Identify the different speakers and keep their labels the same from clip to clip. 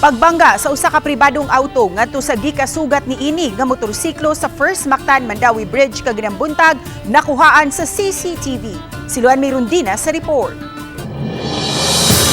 Speaker 1: Pagbangga sa usa ka pribadong auto ngadto sa gikasugat ni ini nga motorsiklo sa First Mactan Mandawi Bridge kaginang buntag nakuhaan sa CCTV. Siluan may Rundina sa report.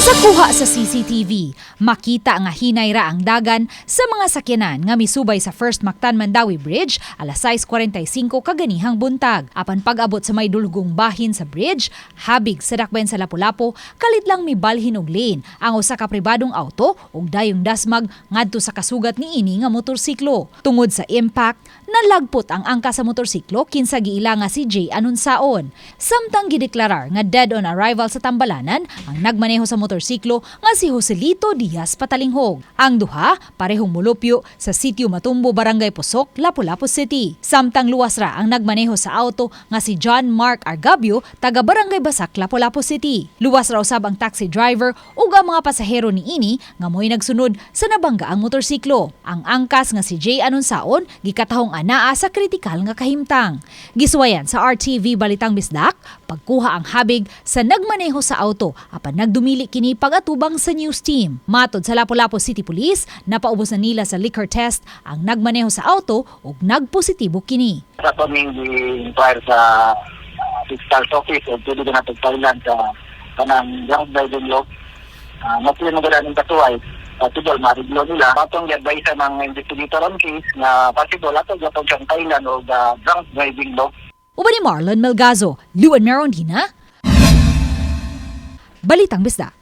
Speaker 2: Sa kuha sa CCTV, makita nga hinay ra ang dagan sa mga sakyanan nga misubay sa First Mactan Mandawi Bridge alas 6:45 kaganihang buntag. Apan pag-abot sa may dulgong bahin sa bridge, habig sa dakbayan sa Lapu-Lapu, kalit lang mibalhin og lane ang usa ka pribadong auto ug dayong dasmag ngadto sa kasugat ni ini nga motorsiklo. Tungod sa impact, nalagpot ang angka sa motorsiklo kinsa giila nga si Jay Anunsaon. Samtang gideklarar nga dead on arrival sa Tambalanan ang nagmaneho sa motorsiklo nga si Joselito Diaz Patalinghog. Ang duha parehong mulupyo sa sitio Matumbo, Barangay Pusok, Lapu-Lapu City. Samtang luwas ra ang nagmaneho sa auto nga si John Mark Argabio, taga Barangay Basak, Lapu-Lapu City. Luwas ra usab ang taxi driver ug ang mga pasahero ni ini nga mo'y nagsunod sa nabangga ang motorsiklo. Ang angkas nga si Jay Anunsaon gikatahong anaa sa kritikal nga kahimtang. Giswayan sa RTV Balitang Bisdak, pagkuha ang habig sa nagmaneho sa auto apan nagdumili kini pag-atubang sa news team. Matod sa Lapu-Lapu City Police, napaubos na nila sa liquor test ang nagmaneho sa auto ug nagpositibo kini.
Speaker 3: Sa kaming gi-inquire sa fiscal office o tuloy na pagpalilan sa kanang drunk driving law. Matuloy mo gano'n ng katuway. Possible, mariglo nila. Atong i-advise ng investigator on case na possible ato gatong siyang Thailand o drunk driving law.
Speaker 2: Uban ni Marlon Melgazo, Luan Merondina, Balitang Bisdak.